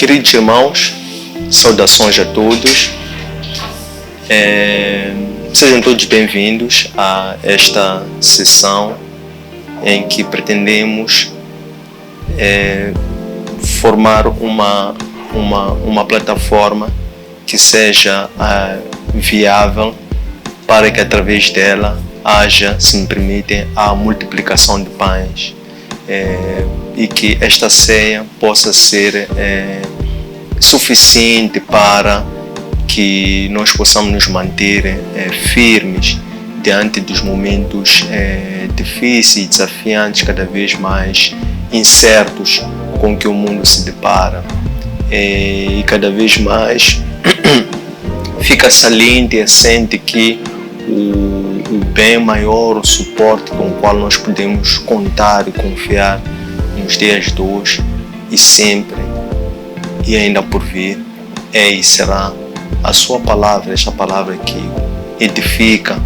Queridos irmãos, saudações a todos. Sejam todos bem-vindos a esta sessão em que pretendemos formar uma plataforma que seja viável para que através dela haja, se me permitem, a multiplicação de pães e que esta ceia possa ser suficiente para que nós possamos nos manter firmes diante dos momentos difíceis e desafiantes, cada vez mais incertos com que o mundo se depara, e cada vez mais fica saliente e sente que o bem maior, o suporte com o qual nós podemos contar e confiar nos dias de hoje e sempre e ainda por vir e será a sua palavra, esta palavra que edifica.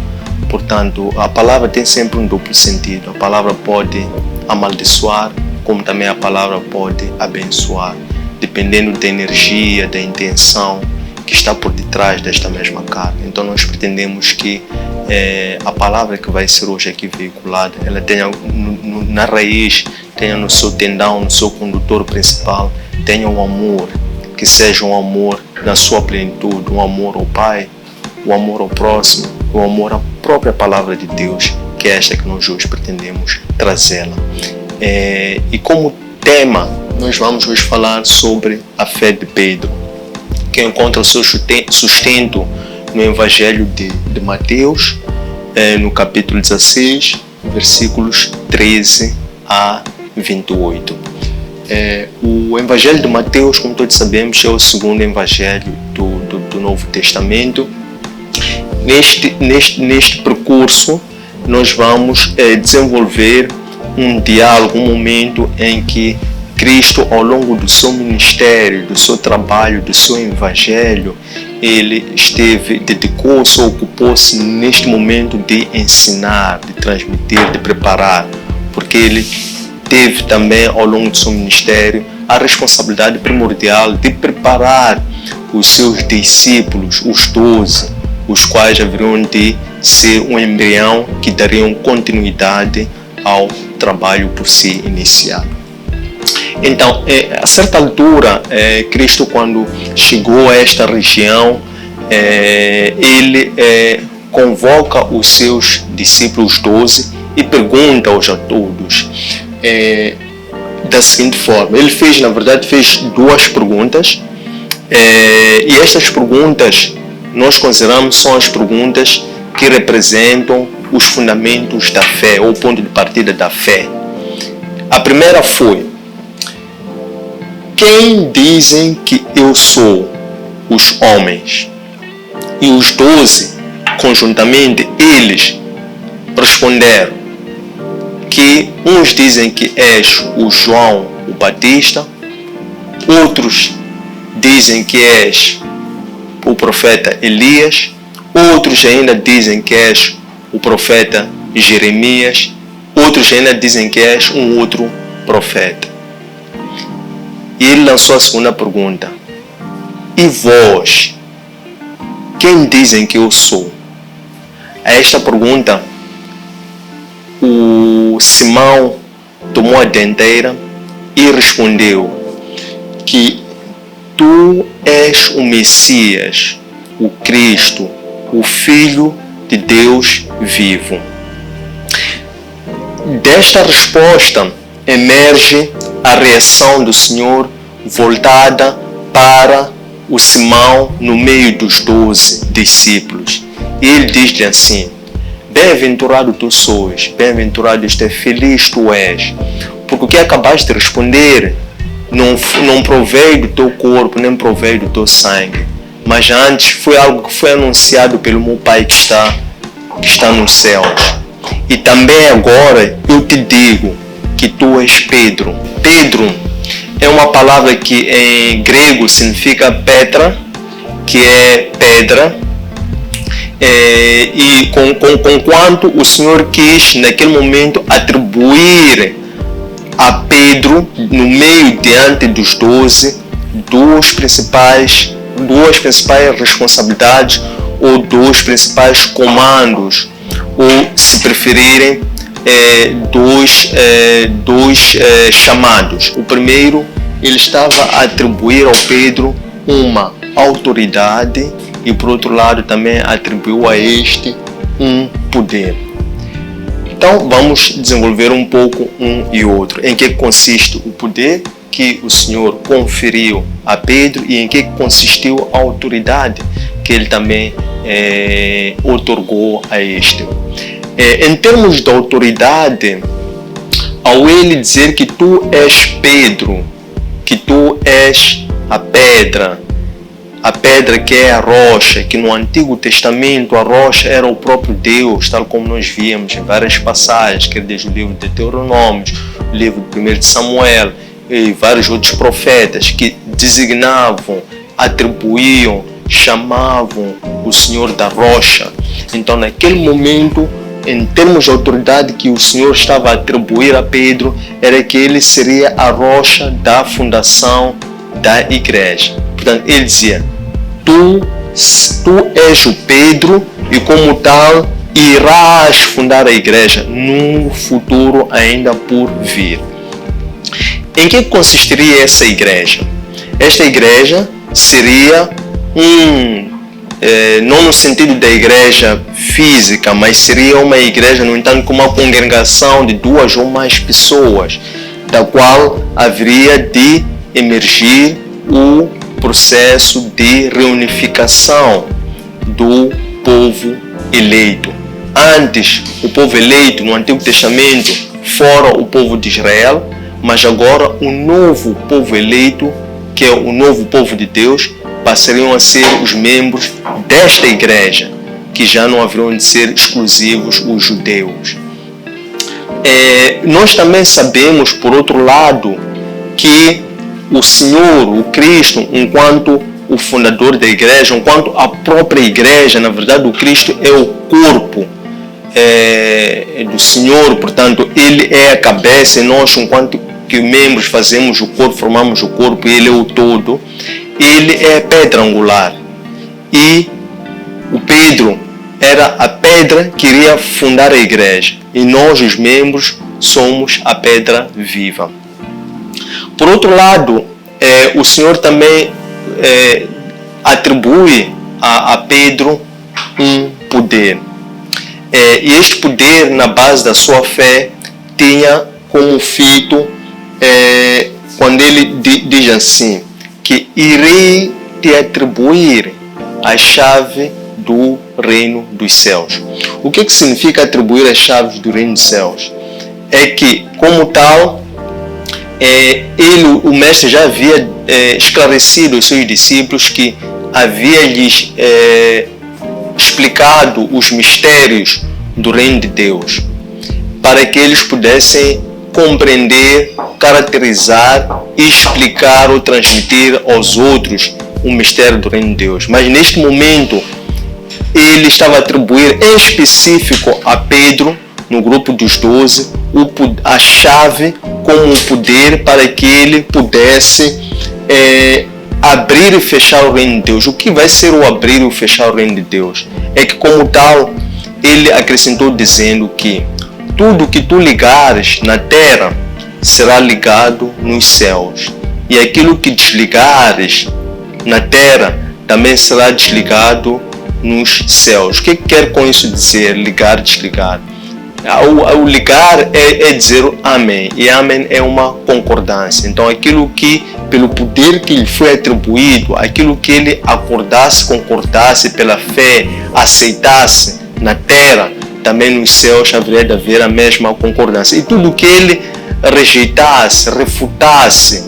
Portanto, a palavra tem sempre um duplo sentido. A palavra pode amaldiçoar, como também a palavra pode abençoar, dependendo da energia, da intenção que está por detrás desta mesma carta. Então nós pretendemos que a palavra que vai ser hoje aqui veiculada, ela tenha na raiz, tenha no seu tendão, no seu condutor principal, tenha um amor, que seja um amor na sua plenitude, um amor ao Pai, o amor ao próximo, o amor à própria palavra de Deus, que é esta que nós hoje pretendemos trazê-la. E como tema, nós vamos hoje falar sobre a fé de Pedro, que encontra o seu sustento no Evangelho de Mateus, no capítulo 16, versículos 13 a 28. O Evangelho de Mateus, como todos sabemos, é o segundo Evangelho do Novo Testamento. Neste percurso, nós vamos desenvolver um diálogo, um momento em que Cristo, ao longo do seu ministério, do seu trabalho, do seu evangelho, ele dedicou-se, ocupou-se neste momento de ensinar, de transmitir, de preparar, porque ele teve também, ao longo do seu ministério, a responsabilidade primordial de preparar os seus discípulos, os 12, os quais haveriam de ser um embrião que dariam continuidade ao trabalho por si iniciado. Então, a certa altura, Cristo, quando chegou a esta região, ele convoca os seus discípulos 12 e pergunta-os a todos da seguinte forma. Ele fez duas perguntas, e estas perguntas nós consideramos são as perguntas que representam os fundamentos da fé, ou o ponto de partida da fé. A primeira foi: quem dizem que eu sou? Os homens. E os 12, conjuntamente, eles responderam que uns dizem que és o João o Batista, outros dizem que és o profeta Elias, outros ainda dizem que és o profeta Jeremias, outros ainda dizem que és um outro profeta. E ele lançou a segunda pergunta: e vós, quem dizem que eu sou? A esta pergunta, o Simão tomou a dianteira e respondeu que tu és o Messias, o Cristo, o Filho de Deus vivo. Desta resposta emerge a reação do Senhor voltada para o Simão no meio dos 12 discípulos. E ele diz-lhe assim: bem-aventurado tu sois, bem-aventurado feliz tu és, porque o que acabaste de responder não proveio do teu corpo, nem proveio do teu sangue, mas antes foi algo que foi anunciado pelo meu Pai que está nos céus. E também agora eu te digo que tu és Pedro. Pedro é uma palavra que em grego significa Petra, que é pedra, e com quanto o Senhor quis naquele momento atribuir a Pedro, no meio diante dos 12, duas principais responsabilidades ou dois principais comandos, ou, se preferirem, dois chamados. O primeiro, ele estava a atribuir ao Pedro uma autoridade e, por outro lado, também atribuiu a este um poder. Então, vamos desenvolver um pouco um e outro. Em que consiste o poder que o Senhor conferiu a Pedro e em que consistiu a autoridade que ele também outorgou a este. Em termos de autoridade, ao ele dizer que tu és Pedro, que tu és a pedra que é a rocha, que no Antigo Testamento a rocha era o próprio Deus, tal como nós víamos em várias passagens, quer dizer, o livro de Deuteronômios, o livro de 1 Samuel e vários outros profetas que designavam, atribuíam, chamavam o Senhor da rocha. Então, naquele momento, em termos de autoridade que o Senhor estava a atribuir a Pedro, era que ele seria a rocha da fundação da igreja. Portanto, ele dizia: tu és o Pedro e, como tal, irás fundar a igreja no futuro ainda por vir. Em que consistiria essa igreja? Esta igreja seria não no sentido da igreja física, mas seria uma igreja, no entanto, com uma congregação de duas ou mais pessoas, da qual haveria de emergir o processo de reunificação do povo eleito. Antes, o povo eleito no Antigo Testamento fora o povo de Israel, mas agora o novo povo eleito, que é o novo povo de Deus, passariam a ser os membros desta igreja, que já não haveriam de ser exclusivos os judeus. Nós também sabemos, por outro lado, que o Senhor, o Cristo, enquanto o fundador da igreja, enquanto a própria igreja, na verdade o Cristo é o corpo do Senhor, portanto ele é a cabeça e nós, enquanto que membros, fazemos o corpo, formamos o corpo, e ele é o todo. Ele é a pedra angular e o Pedro era a pedra que iria fundar a igreja, e nós, os membros, somos a pedra viva. Por outro lado, o Senhor também atribui a Pedro um poder, e este poder, na base da sua fé, tinha como feito quando ele diz assim, que irei te atribuir a chave do reino dos céus. O que significa atribuir as chaves do reino dos céus? É que, como tal, o mestre já havia esclarecido aos seus discípulos, que havia-lhes explicado os mistérios do reino de Deus, para que eles pudessem compreender, caracterizar, explicar ou transmitir aos outros o mistério do reino de Deus. Mas neste momento ele estava a atribuir em específico a Pedro, no grupo dos 12, a chave como o poder para que ele pudesse abrir e fechar o reino de Deus. O que vai ser o abrir e o fechar o reino de Deus? É que, como tal, ele acrescentou dizendo que tudo que tu ligares na terra será ligado nos céus, e aquilo que desligares na terra também será desligado nos céus. O que quer com isso dizer, ligar, desligar? O ligar é dizer amém, e amém é uma concordância. Então aquilo que, pelo poder que lhe foi atribuído, aquilo que ele acordasse, concordasse pela fé, aceitasse na terra, também nos céus haveria de haver a mesma concordância. E tudo que ele rejeitasse, refutasse,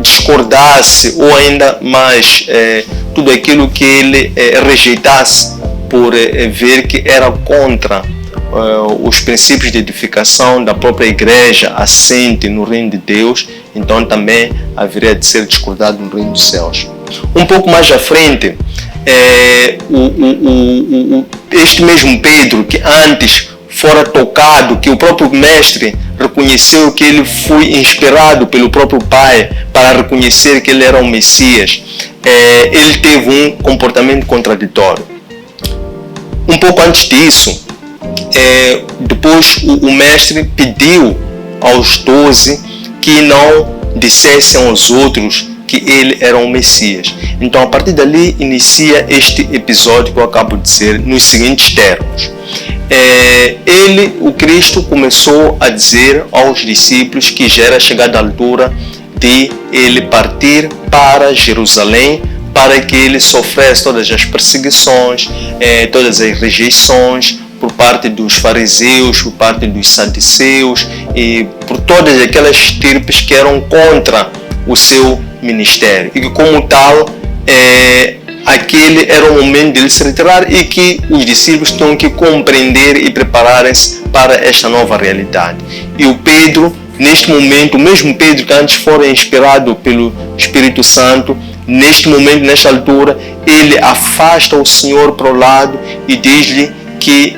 discordasse, ou ainda mais, tudo aquilo que ele rejeitasse por ver que era contra os princípios de edificação da própria igreja assente no reino de Deus, então também haveria de ser discordado no reino dos céus. Um pouco mais à frente, este mesmo Pedro, que antes fora tocado, que o próprio mestre reconheceu que ele foi inspirado pelo próprio Pai para reconhecer que ele era o Messias, ele teve um comportamento contraditório. Um pouco antes disso, depois o mestre pediu aos 12 que não dissessem aos outros que ele era o Messias. Então, a partir dali, inicia este episódio que eu acabo de dizer nos seguintes termos. O Cristo começou a dizer aos discípulos que já era chegada a altura de ele partir para Jerusalém, para que ele sofresse todas as perseguições, todas as rejeições por parte dos fariseus, por parte dos saduceus e por todas aquelas estirpes que eram contra o seu ministério. E que, como tal, aquele era o momento de ele se retirar e que os discípulos tinham que compreender e prepararem-se para esta nova realidade. E o Pedro, neste momento, o mesmo Pedro que antes fora inspirado pelo Espírito Santo, neste momento, nesta altura, ele afasta o Senhor para o lado e diz-lhe que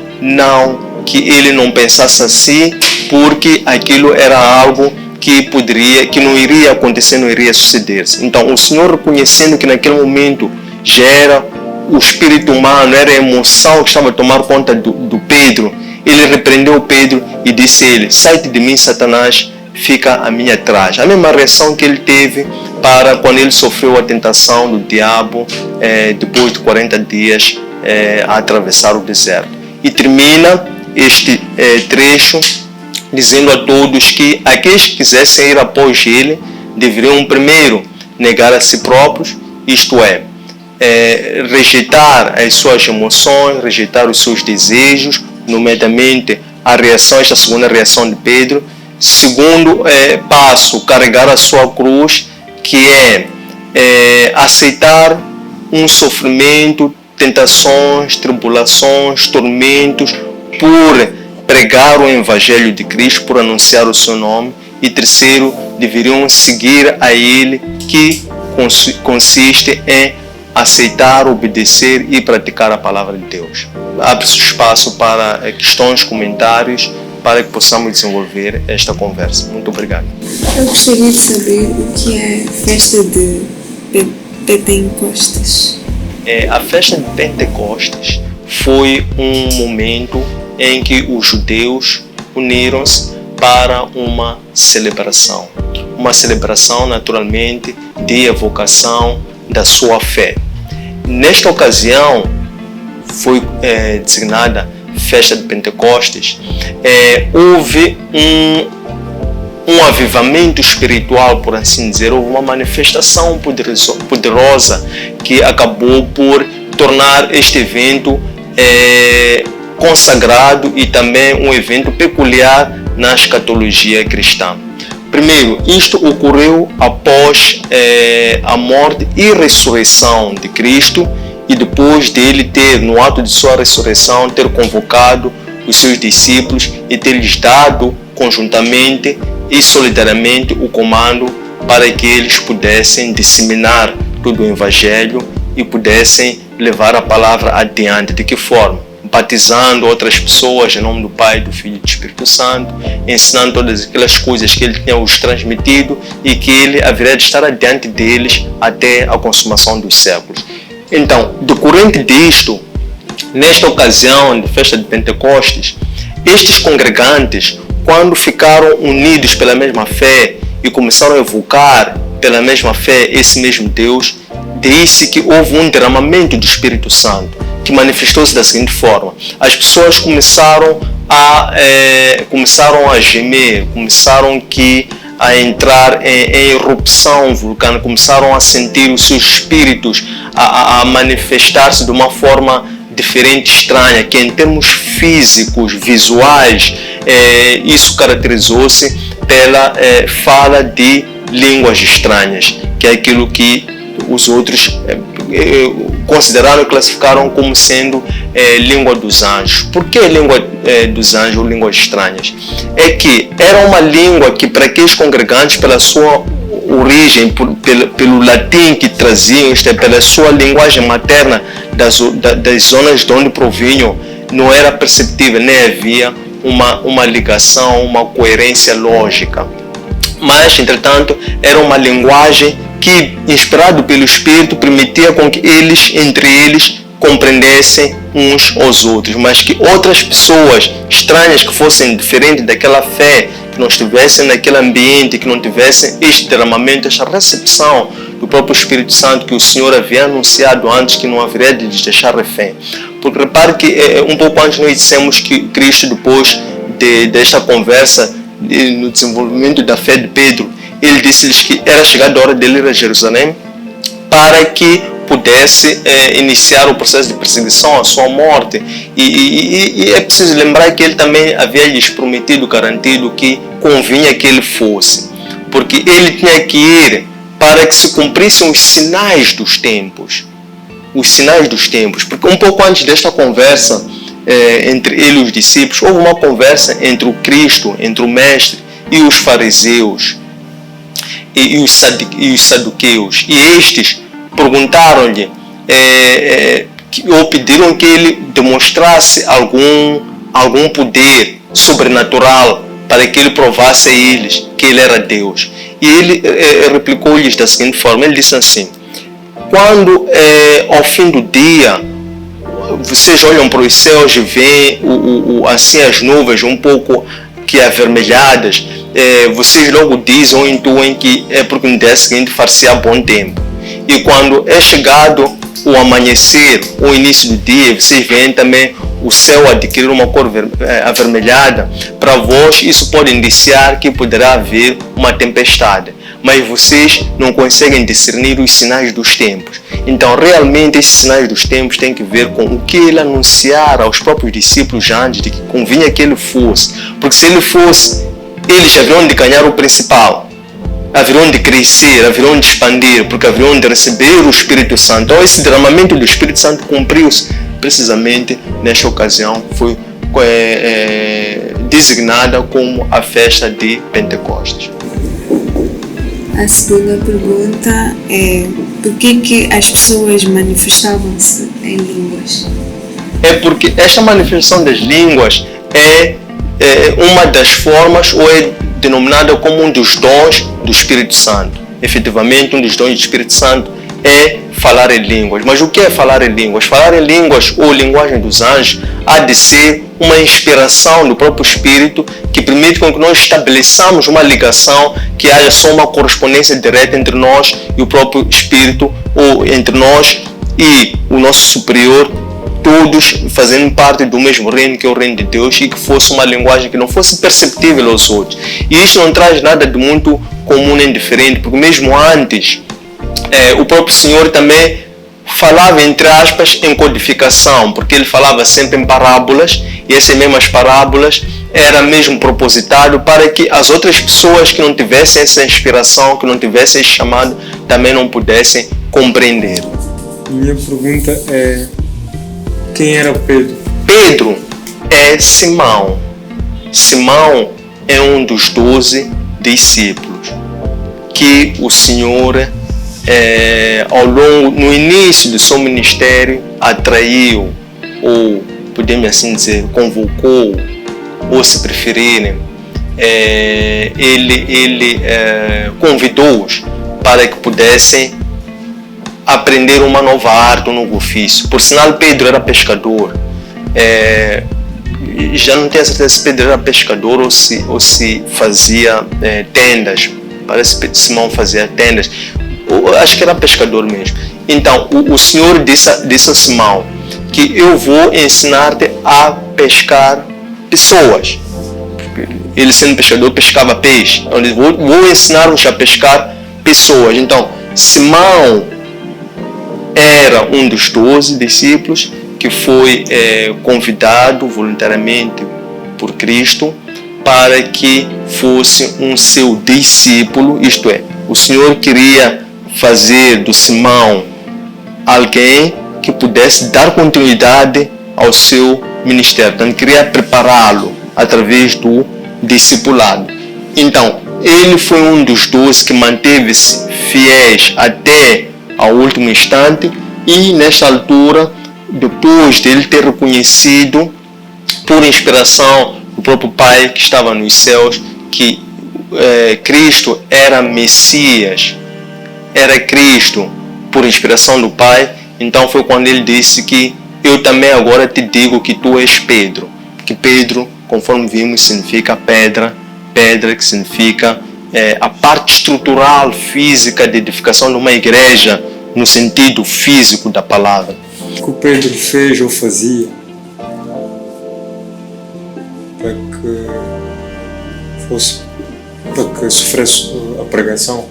ele não pensasse assim, porque aquilo era algo que não iria acontecer, não iria suceder. Então, o Senhor, reconhecendo que naquele momento já era o espírito humano, era a emoção que estava a tomar conta do Pedro, ele repreendeu Pedro e disse a ele: sai-te de mim, Satanás, fica a mim atrás. A mesma reação que ele teve para quando ele sofreu a tentação do diabo depois de 40 dias a atravessar o deserto. E termina este trecho dizendo a todos que aqueles que quisessem ir após ele deveriam primeiro negar a si próprios, isto é, rejeitar as suas emoções, rejeitar os seus desejos, nomeadamente esta segunda reação de Pedro. Segundo passo, carregar a sua cruz, que é aceitar um sofrimento, tentações, tribulações, tormentos, por pregar o Evangelho de Cristo, por anunciar o seu nome. E terceiro, deveriam seguir a ele, que consiste em aceitar, obedecer e praticar a palavra de Deus. Abre-se espaço para questões, comentários, para que possamos desenvolver esta conversa. Muito obrigado. Eu gostaria de saber o que é a festa de Pentecostes. A festa de Pentecostes foi um momento em que os judeus uniram-se para uma celebração. Uma celebração, naturalmente, de evocação da sua fé. Nesta ocasião, foi designada Festa de Pentecostes. Houve um avivamento espiritual, por assim dizer, houve uma manifestação poderosa que acabou por tornar este evento consagrado e também um evento peculiar na escatologia cristã. Primeiro, isto ocorreu após a morte e ressurreição de Cristo, e depois dele ter, no ato de sua ressurreição, ter convocado os seus discípulos e ter lhes dado conjuntamente e solidariamente o comando para que eles pudessem disseminar todo o Evangelho e pudessem levar a palavra adiante. De que forma? Batizando outras pessoas em nome do Pai, do Filho e do Espírito Santo, ensinando todas aquelas coisas que ele tinha os transmitido e que ele haveria de estar adiante deles até a consumação dos séculos. Então, decorrente disto, nesta ocasião de festa de Pentecostes, estes congregantes, quando ficaram unidos pela mesma fé e começaram a evocar pela mesma fé esse mesmo Deus, disse que houve um derramamento do Espírito Santo, que manifestou-se da seguinte forma: as pessoas começaram a gemer, começaram a entrar em erupção vulcânica, começaram a sentir os seus espíritos a manifestar-se de uma forma diferente, estranha, que em termos físicos, visuais, isso caracterizou-se pela fala de línguas estranhas, que é aquilo que os outros consideraram e classificaram como sendo língua dos anjos. Por que língua dos anjos ou línguas estranhas? É que era uma língua que, para aqueles congregantes, pela sua origem, pelo latim que traziam, isto é, pela sua linguagem materna das zonas de onde provinham, não era perceptível, nem havia uma ligação, uma coerência lógica. Mas, entretanto, era uma linguagem que, inspirado pelo Espírito, permitia com que entre eles, compreendessem uns aos outros, mas que outras pessoas estranhas que fossem diferentes daquela fé, que não estivessem naquele ambiente, que não tivessem este derramamento, esta recepção do próprio Espírito Santo que o Senhor havia anunciado antes, que não haveria de lhes deixar refém. Porque repare que um pouco antes nós dissemos que Cristo, depois desta conversa, no desenvolvimento da fé de Pedro, ele disse-lhes que era chegada a hora dele ir a Jerusalém para que pudesse iniciar o processo de perseguição, a sua morte. E é preciso lembrar que ele também havia lhes prometido, garantido que convinha que ele fosse, porque ele tinha que ir para que se cumprissem os sinais dos tempos. Os sinais dos tempos. Porque um pouco antes desta conversa entre ele e os discípulos, houve uma conversa entre o Cristo, entre o Mestre e os fariseus e os saduqueus. E estes perguntaram-lhe ou pediram que ele demonstrasse algum poder sobrenatural para que ele provasse a eles que ele era Deus. E ele replicou-lhes da seguinte forma, ele disse assim: quando ao fim do dia vocês olham para os céus e veem assim as nuvens um pouco que avermelhadas, vocês logo dizem ou intuem que é porque no dia seguinte far-se-á bom tempo. E quando é chegado o amanhecer, o início do dia, vocês veem também o céu adquirir uma cor avermelhada. Para vós isso pode indiciar que poderá haver uma tempestade, mas vocês não conseguem discernir os sinais dos tempos. Então realmente esses sinais dos tempos têm que ver com o que ele anunciara aos próprios discípulos antes de que convinha que ele fosse, porque se ele fosse, eles haveriam de ganhar o principal, haveriam de crescer, haveriam de expandir, porque haveriam de receber o Espírito Santo. Então esse derramamento do Espírito Santo cumpriu-se precisamente nesta ocasião, foi designada como a festa de Pentecostes. A segunda pergunta é: por que as pessoas manifestavam-se em línguas? É porque esta manifestação das línguas é uma das formas, ou é denominada como um dos dons do Espírito Santo. Efetivamente, um dos dons do Espírito Santo é falar em línguas. Mas o que é falar em línguas? Falar em línguas ou linguagem dos anjos há de ser uma inspiração do próprio Espírito que permite com que nós estabeleçamos uma ligação, que haja só uma correspondência direta entre nós e o próprio Espírito, ou entre nós e o nosso superior, todos fazendo parte do mesmo reino, que é o reino de Deus, e que fosse uma linguagem que não fosse perceptível aos outros. E isso não traz nada de muito comum nem diferente, porque mesmo antes o próprio Senhor também falava, entre aspas, em codificação, porque ele falava sempre em parábolas, e essas mesmas parábolas era mesmo propositado para que as outras pessoas que não tivessem essa inspiração, que não tivessem esse chamado, também não pudessem compreender. Minha pergunta é: quem era Pedro? Pedro é Simão. Simão é um dos 12 discípulos que o Senhor, no início do seu ministério, atraiu, ou podemos assim dizer, convocou, ou se preferirem, ele convidou-os para que pudessem aprender uma nova arte, um novo ofício. Por sinal, Pedro era pescador. Já não tenho certeza se Pedro era pescador ou se fazia tendas. Parece que Simão fazia tendas. Acho que era pescador mesmo. Então, o Senhor disse a Simão que eu vou ensinar-te a pescar pessoas. Ele, sendo pescador, pescava peixe. Então, ele vou ensinar-vos a pescar pessoas. Então, Simão era um dos 12 discípulos que foi convidado voluntariamente por Cristo para que fosse um seu discípulo, isto é, o Senhor queria fazer do Simão alguém que pudesse dar continuidade ao seu ministério. Então, queria prepará-lo através do discipulado. Então, ele foi um dos 12 que manteve-se fiéis até ao último instante, e nesta altura, depois de ele ter reconhecido por inspiração do o próprio Pai que estava nos céus, que Cristo era Messias, era Cristo por inspiração do Pai. Então foi quando ele disse que eu também agora te digo que tu és Pedro. Que Pedro, conforme vimos, significa pedra, pedra que significa a parte estrutural, física de edificação de uma igreja, no sentido físico da palavra. O que o Pedro fez ou fazia para que sofresse a pregação?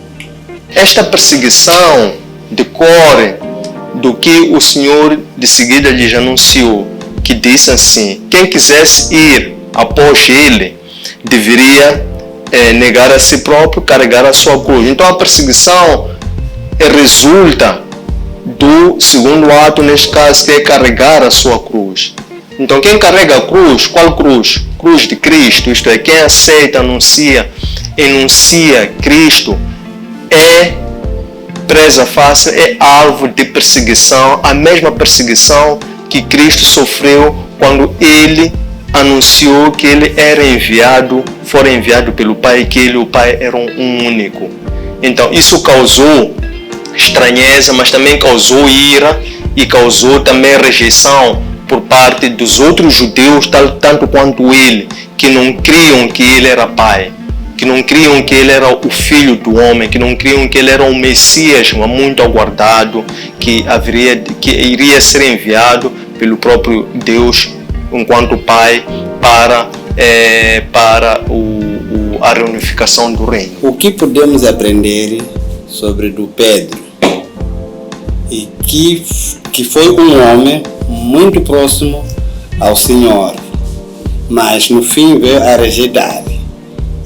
Esta perseguição decorre do que o Senhor de seguida lhes anunciou, que disse assim: quem quisesse ir após ele deveria negar a si próprio, carregar a sua cruz. Então a perseguição resulta do segundo ato, neste caso, que é carregar a sua cruz. Então quem carrega a cruz, qual cruz? Cruz de Cristo, isto é, quem aceita, enuncia Cristo, é presa fácil, é alvo de perseguição, a mesma perseguição que Cristo sofreu quando ele anunciou que ele era enviado, fora enviado pelo Pai, que o Pai era um único. Então isso causou estranheza, mas também causou ira e causou também rejeição por parte dos outros judeus, tanto quanto ele, que não criam que ele era Pai, que não criam que ele era o Filho do Homem, que não criam que ele era um Messias muito aguardado, que iria ser enviado pelo próprio Deus enquanto Pai para a reunificação do reino. O que podemos aprender sobre do Pedro? E que foi um homem muito próximo ao Senhor, mas no fim veio a rejeitar.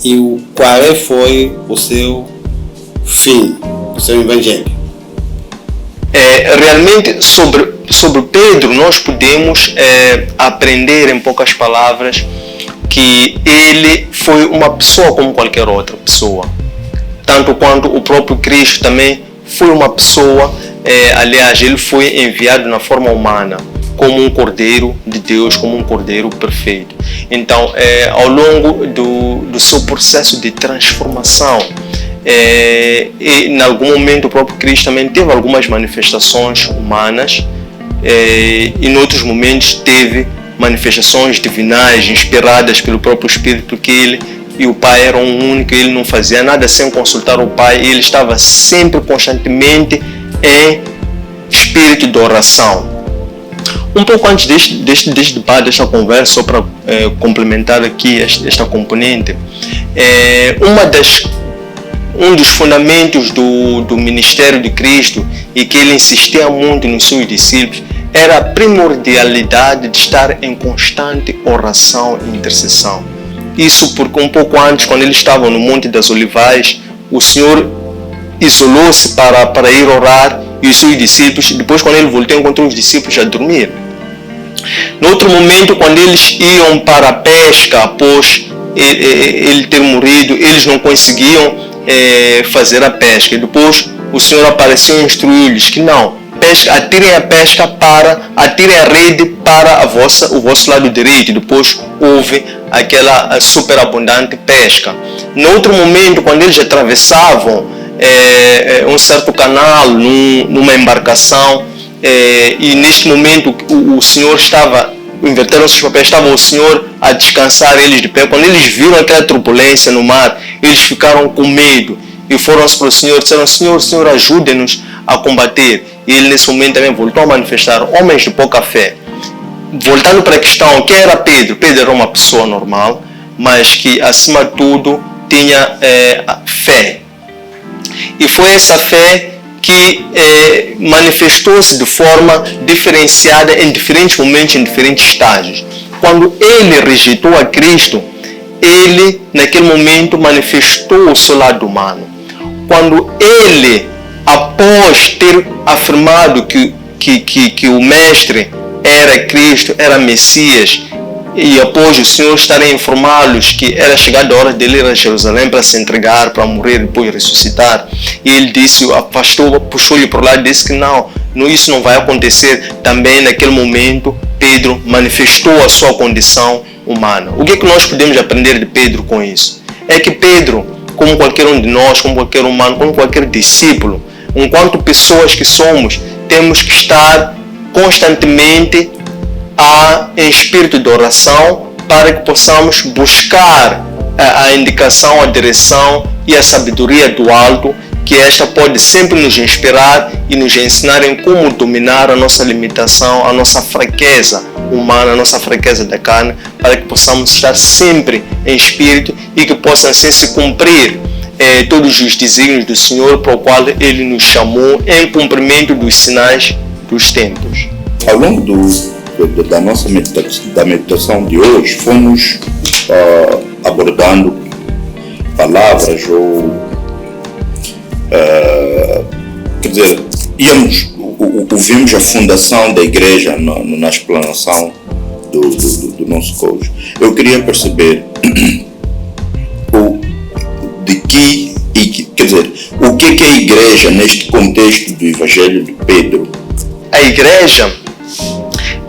E qual foi o seu fim, o seu evangelho? Realmente sobre Pedro nós podemos aprender em poucas palavras que ele foi uma pessoa como qualquer outra pessoa, tanto quanto o próprio Cristo também foi uma pessoa. Aliás, ele foi enviado na forma humana, como um cordeiro de Deus, como um cordeiro perfeito. Então, ao longo do seu processo de transformação, em algum momento o próprio Cristo também teve algumas manifestações humanas, e em outros momentos teve manifestações divinais inspiradas pelo próprio Espírito, que ele e o Pai eram um único, ele não fazia nada sem consultar o Pai, ele estava sempre, constantemente em espírito de oração. Um pouco antes deste debate, desta conversa, só para complementar aqui esta componente, um dos fundamentos do ministério de Cristo, e que ele insistia muito nos seus discípulos, era a primordialidade de estar em constante oração e intercessão. Isso porque um pouco antes, quando eles estavam no Monte das Olivais, o Senhor isolou-se para ir orar, e os seus discípulos, depois quando ele voltou, encontrou os discípulos a dormir. No outro momento, quando eles iam para a pesca, após ele ter morrido, eles não conseguiam fazer a pesca. E depois o Senhor apareceu e instruiu-lhes que não, atirem a rede para o vosso lado direito. E depois houve aquela superabundante pesca. No outro momento, quando eles atravessavam um certo canal numa embarcação, e neste momento o Senhor inverteram seus papéis, estava o Senhor a descansar, eles de pé. Quando eles viram aquela turbulência no mar, eles ficaram com medo e foram-se para o Senhor, disseram: Senhor, ajude-nos a combater. E ele nesse momento também voltou a manifestar homens de pouca fé. Voltando para a questão, quem era Pedro? Pedro era uma pessoa normal, mas que acima de tudo tinha fé. E foi essa fé que manifestou-se de forma diferenciada em diferentes momentos, em diferentes estágios. Quando ele rejeitou a Cristo, ele naquele momento manifestou o seu lado humano. Quando ele, após ter afirmado que o Mestre era Cristo, era Messias, e após o Senhor estar a informá-los que era chegada a hora dele ir a Jerusalém para se entregar, para morrer e depois ressuscitar, e ele disse, afastou, puxou-lhe para lá e disse que não, isso não vai acontecer. Também naquele momento Pedro manifestou a sua condição humana. O que é que nós podemos aprender de Pedro com isso? É que Pedro, como qualquer um de nós, como qualquer humano, como qualquer discípulo, enquanto pessoas que somos, temos que estar constantemente em espírito de oração para que possamos buscar a indicação, a direção e a sabedoria do alto, que esta pode sempre nos inspirar e nos ensinar em como dominar a nossa limitação, a nossa fraqueza humana, a nossa fraqueza da carne, para que possamos estar sempre em espírito e que possam assim se cumprir todos os desígnios do Senhor para o qual Ele nos chamou em cumprimento dos sinais dos tempos. Ao longo da nossa meditação de hoje, fomos abordando palavras ou quer dizer, ouvimos a fundação da igreja na explanação do nosso cônjuge. Eu queria perceber o que é a igreja neste contexto do Evangelho de Pedro. A igreja,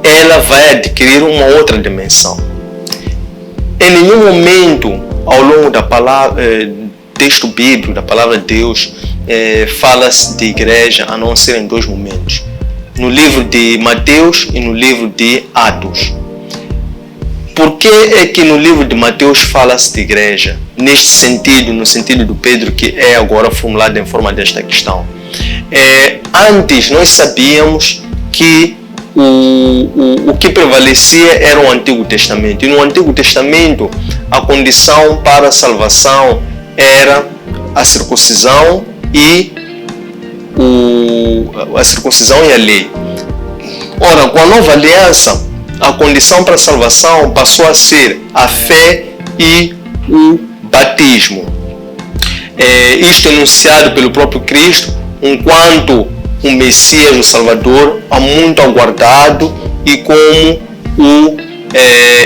ela vai adquirir uma outra dimensão. Em nenhum momento ao longo da palavra, texto bíblico, da palavra de Deus, fala-se de igreja a não ser em dois momentos. No livro de Mateus e no livro de Atos. Por que é que no livro de Mateus fala-se de igreja? Neste sentido, no sentido do Pedro, que é agora formulado em forma desta questão. Antes nós sabíamos que o que prevalecia era o Antigo Testamento. E no Antigo Testamento, a condição para a salvação era a circuncisão e a lei. Ora, com a nova aliança, a condição para a salvação passou a ser a fé e o batismo. Isto enunciado pelo próprio Cristo, enquanto o Messias, o Salvador, há muito aguardado e como o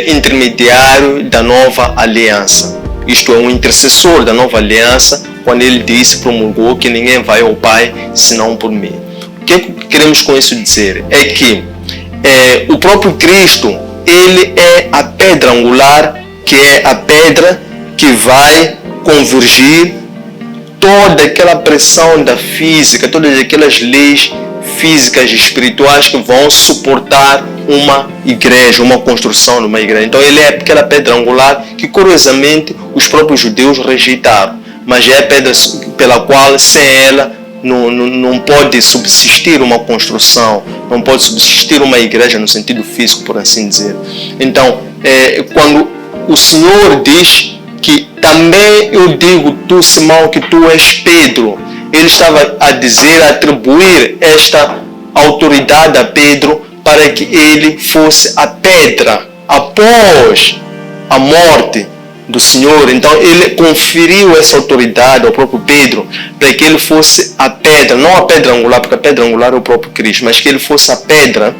intermediário da nova aliança. Isto é, um intercessor da nova aliança, quando ele disse, promulgou que ninguém vai ao Pai senão por mim. O que queremos com isso dizer? É que o próprio Cristo, ele é a pedra angular, que é a pedra que vai convergir toda aquela pressão da física, todas aquelas leis físicas e espirituais que vão suportar uma igreja, uma construção de uma igreja. Então ele é aquela pedra angular que, curiosamente, os próprios judeus rejeitaram, mas é a pedra pela qual, sem ela, não pode subsistir uma construção, não pode subsistir uma igreja no sentido físico, por assim dizer. Então, quando o Senhor diz que também eu digo, tu Simão, que tu és Pedro, ele estava a dizer, a atribuir esta autoridade a Pedro para que ele fosse a pedra após a morte do Senhor. Então ele conferiu essa autoridade ao próprio Pedro para que ele fosse a pedra, não a pedra angular, porque a pedra angular é o próprio Cristo, mas que ele fosse a pedra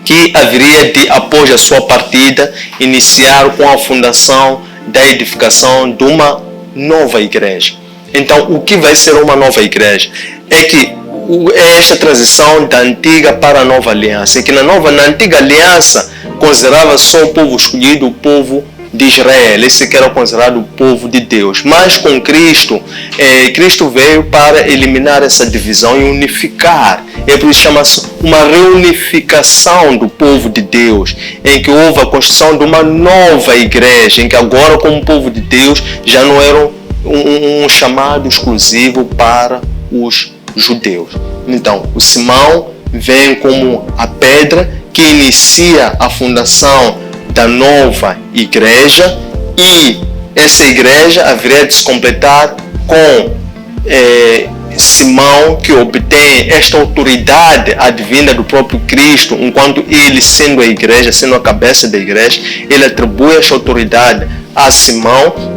que haveria de, após a sua partida, iniciar com a fundação da edificação de uma nova igreja. Então, o que vai ser uma nova igreja? É que é esta transição da antiga para a nova aliança, em que na antiga aliança considerava só o povo escolhido, o povo de Israel, esse que era considerado o povo de Deus. Mas com Cristo, Cristo veio para eliminar essa divisão e unificar. É por isso que chama-se uma reunificação do povo de Deus, em que houve a construção de uma nova igreja, em que agora, como povo de Deus, já não era um chamado exclusivo para os judeus. Então, o Simão vem como a pedra que inicia a fundação da nova igreja, e essa igreja haveria de se completar com Simão, que obtém esta autoridade advinda do próprio Cristo, enquanto ele, sendo a igreja, sendo a cabeça da igreja, ele atribui esta autoridade a Simão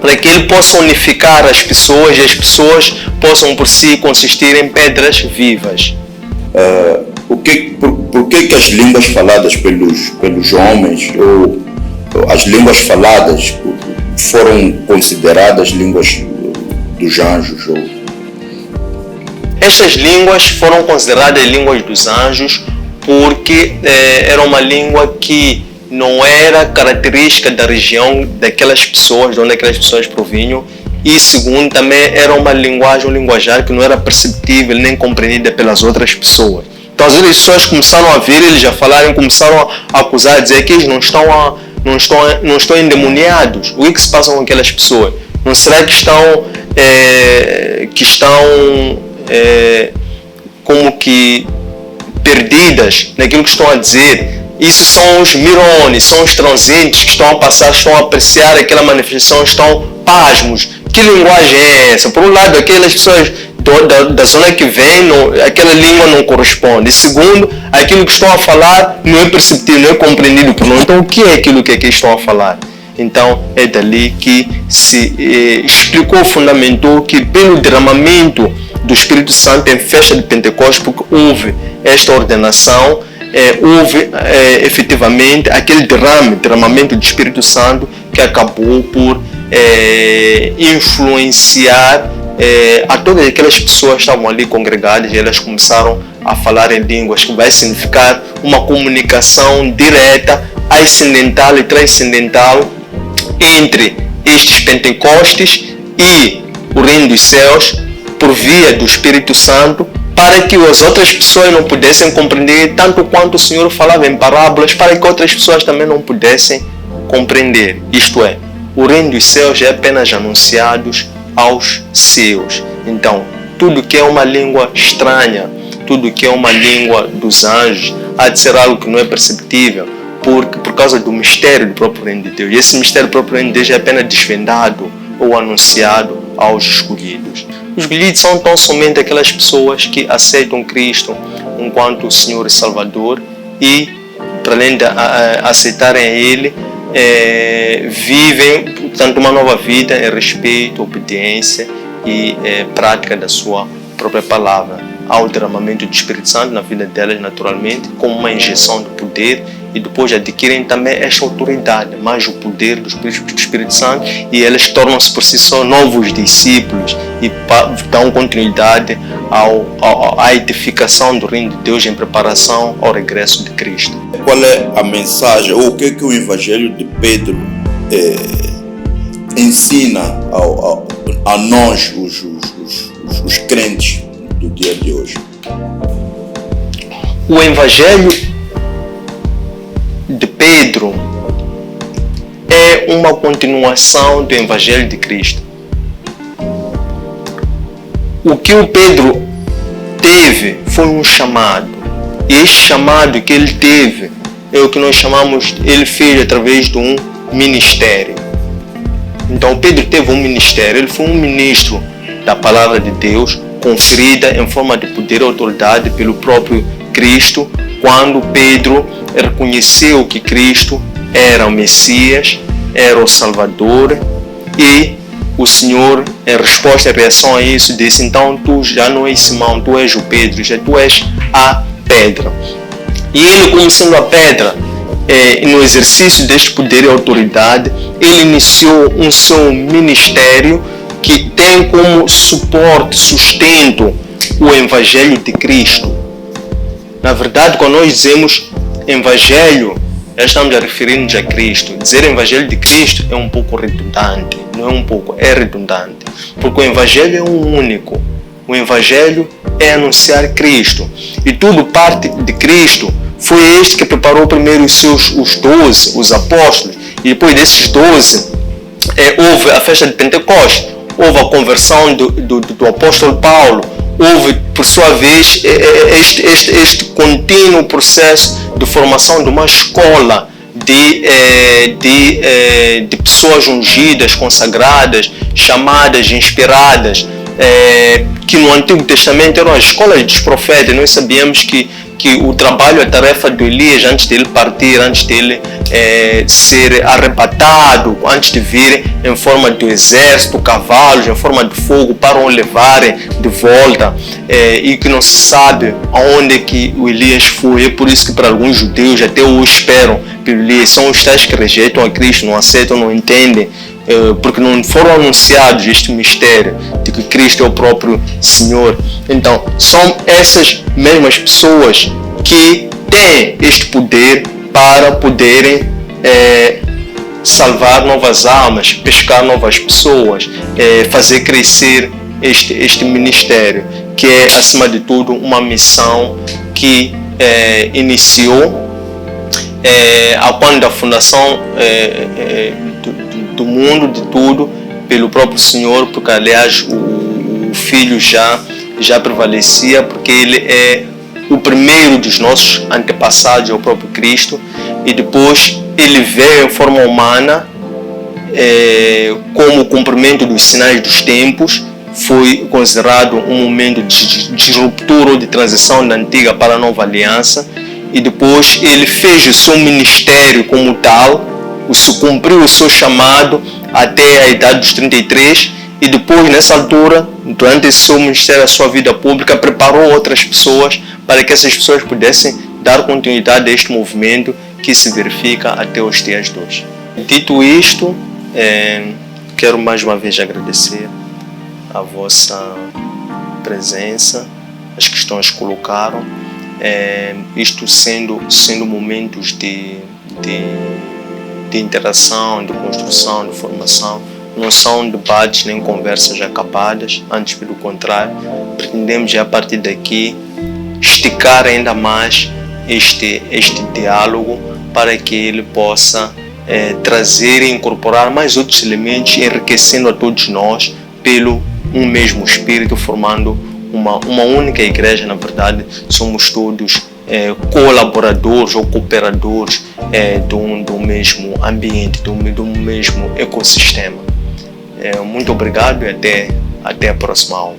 para que ele possa unificar as pessoas e as pessoas possam por si consistir em pedras vivas. Por que as línguas faladas pelos homens, ou as línguas faladas, foram consideradas línguas dos anjos? Estas línguas foram consideradas línguas dos anjos porque era uma língua que não era característica da região daquelas pessoas, de onde aquelas pessoas provinham, e segundo, também era uma linguagem, um linguajar que não era perceptível nem compreendida pelas outras pessoas. Então às vezes as pessoas começaram a ver eles a falarem, começaram a acusar, a dizer que eles não estão endemoniados. O que se passa com aquelas pessoas? Não será que estão como que perdidas naquilo que estão a dizer? Isso são os mirones, são os transeuntes que estão a passar, estão a apreciar aquela manifestação, estão pasmos. Que linguagem é essa? Por um lado, aquelas pessoas da zona que vêm, aquela língua não corresponde. E segundo, aquilo que estão a falar não é perceptível, não é compreendido por nós. Então, o que é aquilo que aqui estão a falar? Então, é dali que se explicou, fundamentou que pelo derramamento do Espírito Santo em festa de Pentecostes, porque houve esta ordenação, houve efetivamente aquele derramamento do Espírito Santo que acabou por influenciar a todas aquelas pessoas que estavam ali congregadas, e elas começaram a falar em línguas, que vai significar uma comunicação direta, ascendental e transcendental entre estes Pentecostes e o reino dos céus, por via do Espírito Santo, para que as outras pessoas não pudessem compreender tanto quanto o Senhor falava em parábolas, para que outras pessoas também não pudessem compreender. Isto é, o reino dos céus é apenas anunciado aos seus. Então, tudo que é uma língua estranha, tudo que é uma língua dos anjos, há de ser algo que não é perceptível, por causa do mistério do próprio reino de Deus. E esse mistério do próprio reino de Deus é apenas desvendado ou anunciado aos escolhidos. Os escolhidos são tão somente aquelas pessoas que aceitam Cristo enquanto Senhor e Salvador e, para além de aceitarem a Ele, vivem, portanto, uma nova vida em respeito, obediência e prática da sua própria palavra. Há o derramamento do Espírito Santo na vida delas, naturalmente, como uma injeção de poder, e depois adquirem também esta autoridade, mais o poder do Espírito Santo, e elas tornam-se por si só novos discípulos e dão continuidade à edificação do reino de Deus em preparação ao regresso de Cristo. Qual é a mensagem, ou o que o Evangelho de Pedro ensina a nós, os crentes do dia de hoje? O Evangelho de Pedro é uma continuação do Evangelho de Cristo. O que o Pedro teve foi um chamado. E este chamado que ele teve é o que nós chamamos, ele fez através de um ministério. Então Pedro teve um ministério, ele foi um ministro da palavra de Deus, conferida em forma de poder e autoridade pelo próprio Cristo, quando Pedro reconheceu que Cristo era o Messias, era o Salvador, e o Senhor, em resposta e reação a isso, disse: então tu já não és Simão, tu és o Pedro, já tu és a pedra. E ele, como sendo a pedra, no exercício deste poder e autoridade, ele iniciou um seu ministério que tem como suporte, sustento, o Evangelho de Cristo. Na verdade, quando nós dizemos Evangelho, já estamos a referir-nos a Cristo. Dizer Evangelho de Cristo é um pouco redundante, não é um pouco, é redundante, porque o Evangelho é um único. O Evangelho é anunciar Cristo, e tudo parte de Cristo. Foi este que preparou primeiro os 12, os apóstolos, e depois desses 12 houve a festa de Pentecostes, houve a conversão do apóstolo Paulo, houve, por sua vez, este contínuo processo de formação de uma escola de pessoas ungidas, consagradas, chamadas, inspiradas, que no Antigo Testamento eram as escolas dos profetas. Nós sabíamos que o trabalho, a tarefa de Elias, antes dele partir, antes dele ser arrebatado, antes de vir em forma de exército, cavalos, em forma de fogo, para o levarem de volta, e que não se sabe aonde que o Elias foi. É por isso que para alguns judeus até hoje esperam pelo Elias. São os tais que rejeitam a Cristo, não aceitam, não entendem, porque não foram anunciados este mistério de que Cristo é o próprio Senhor. Então, são essas mesmas pessoas que têm este poder para poderem salvar novas almas, pescar novas pessoas, fazer crescer este ministério, que é, acima de tudo, uma missão que iniciou quando da fundação do mundo, de tudo, pelo próprio Senhor, porque, aliás, o Filho já prevalecia, porque ele é o primeiro dos nossos antepassados, é o próprio Cristo, e depois ele veio em forma humana como cumprimento dos sinais dos tempos. Foi considerado um momento de ruptura ou de transição da antiga para a nova aliança, e depois ele fez o seu ministério como tal, cumpriu o seu chamado até a idade dos 33, e depois, nessa altura, durante esse seu ministério, a sua vida pública, preparou outras pessoas para que essas pessoas pudessem dar continuidade a este movimento que se verifica até os dias de hoje. Dito isto, quero mais uma vez agradecer a vossa presença, as questões que colocaram, isto sendo momentos de interação, de construção, de formação. Não são debates nem conversas acabadas, antes pelo contrário, pretendemos a partir daqui esticar ainda mais este diálogo para que ele possa trazer e incorporar mais outros elementos, enriquecendo a todos nós pelo um mesmo espírito, formando uma única igreja. Na verdade, somos todos colaboradores ou cooperadores do mesmo ambiente, do mesmo ecossistema. Muito obrigado e até a próxima aula.